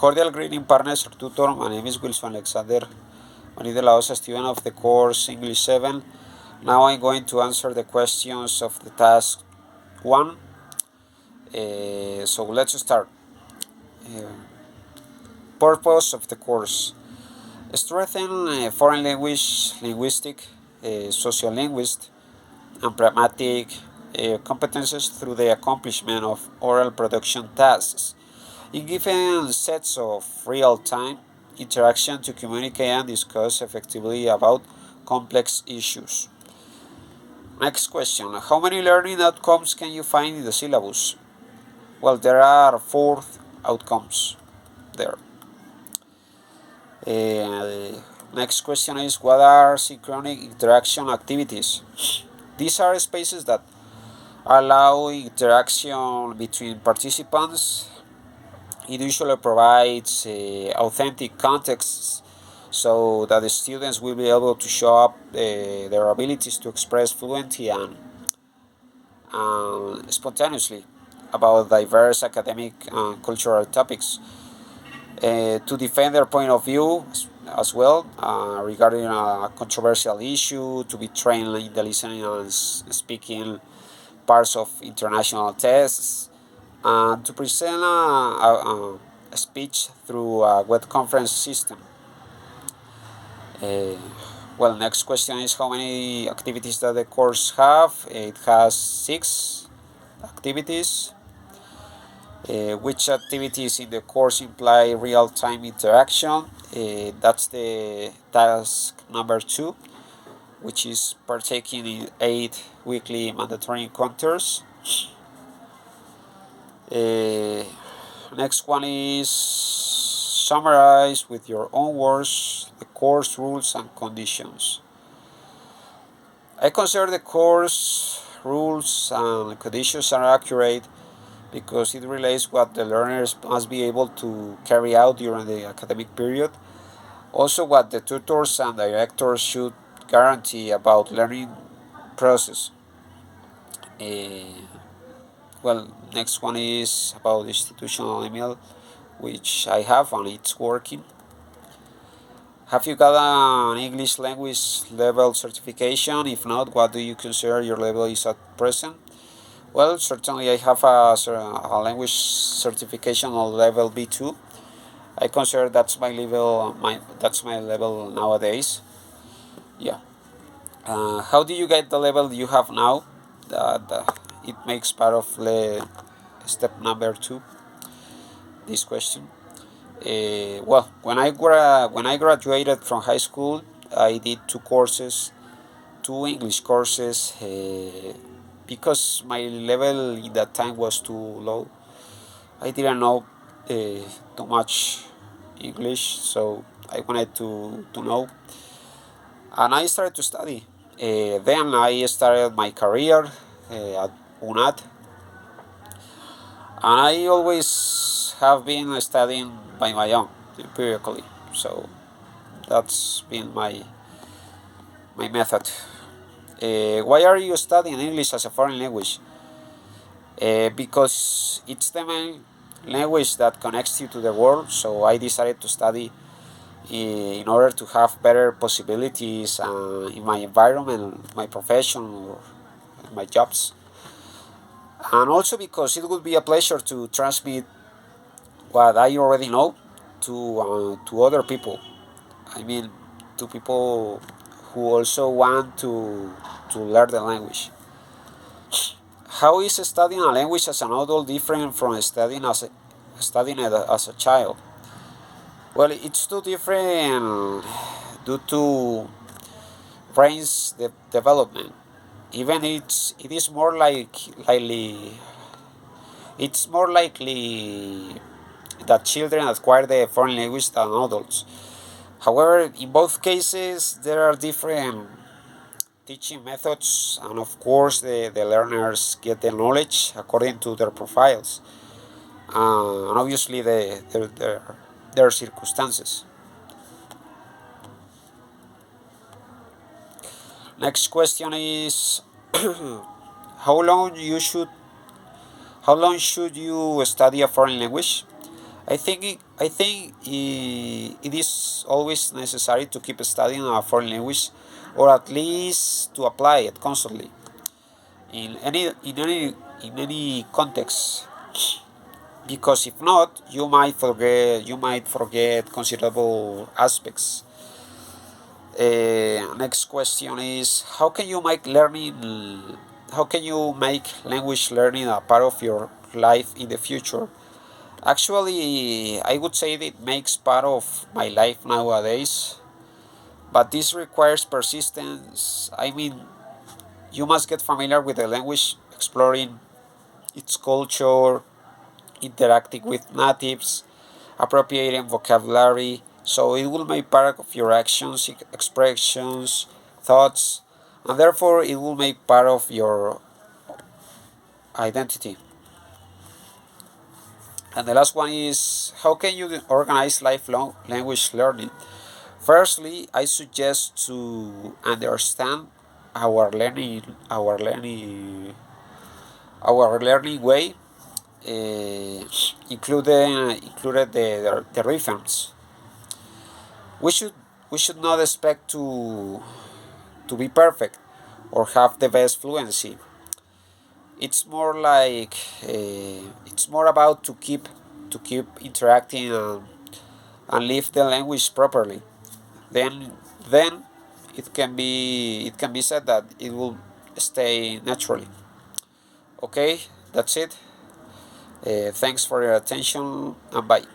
Cordial greeting, partners or tutor. My name is Wilson Alexander Marie de la Osa, student of the course English 7. Now I'm going to answer the questions of the task 1. So let's start. Purpose of the course: strengthen foreign language, linguistic, sociolinguist, and pragmatic competences through the accomplishment of oral production tasks in given sets of real-time interaction to communicate and discuss effectively about complex issues. Next question: how many learning outcomes can you find in the syllabus? Well, there are 4 outcomes there. Next question is: what are synchronic interaction activities? These are spaces that allow interaction between participants. It usually provides authentic contexts so that the students will be able to show up their abilities to express fluently and spontaneously about diverse academic and cultural topics, to defend their point of view as well regarding a controversial issue, to be trained in the listening and speaking parts of international tests, and to present a speech through a web conference system. Well, next question is: how many activities does the course have? It has 6 activities. Which activities in the course imply real-time interaction? That's the task number 2, which is partaking in 8 weekly mandatory encounters. Next one is: summarize with your own words the course rules and conditions. I consider the course rules and conditions are accurate because it relates what the learners must be able to carry out during the academic period, also what the tutors and directors should guarantee about learning process. Well, next one is about institutional email, which I have and it's working. Have you got an English language level certification? If not, what do you consider your level is at present? Well, certainly I have a language certification on level B2. I consider that's my level nowadays. Yeah. How do you get the level you have now? It makes part of step number 2. This question. Well, when I graduated from high school, I did 2 English courses, because my level in that time was too low. I didn't know too much English, so I wanted to know, and I started to study. Then I started my career at UNAT, and I always have been studying by my own, empirically. So that's been my method. Why are you studying English as a foreign language? Because it's the main language that connects you to the world. So I decided to study in order to have better possibilities in my environment, my profession, or my jobs. And also because it would be a pleasure to transmit what I already know to other people. I mean, to people who also want to learn the language. How is studying a language as an adult different from studying it as a child? Well, it's too different due to brain's development. Even it is more likely it's more likely that children acquire the foreign language than adults. However, in both cases, there are different teaching methods, and of course, the learners get the knowledge according to their profiles, and obviously their circumstances. Next question is: how long should you study a foreign language? it is always necessary to keep studying a foreign language, or at least to apply it constantly in any context. Because if not, you might forget considerable aspects. Next question is how can you make language learning a part of your life in the future? Actually, I would say that it makes part of my life nowadays, but this requires persistence. I mean, you must get familiar with the language, exploring its culture, interacting with natives, appropriating vocabulary, so it will make part of your actions, expressions, thoughts, and therefore it will make part of your identity. And the last one is how can you organize lifelong language learning? Firstly, I suggest to understand our learning our learning our learning way, included the rhythms. We should we should not expect to be perfect or have the best fluency. It's more like it's more about to keep interacting and live the language properly. Then it can be said that it will stay naturally. Okay, that's it. Thanks for your attention and bye.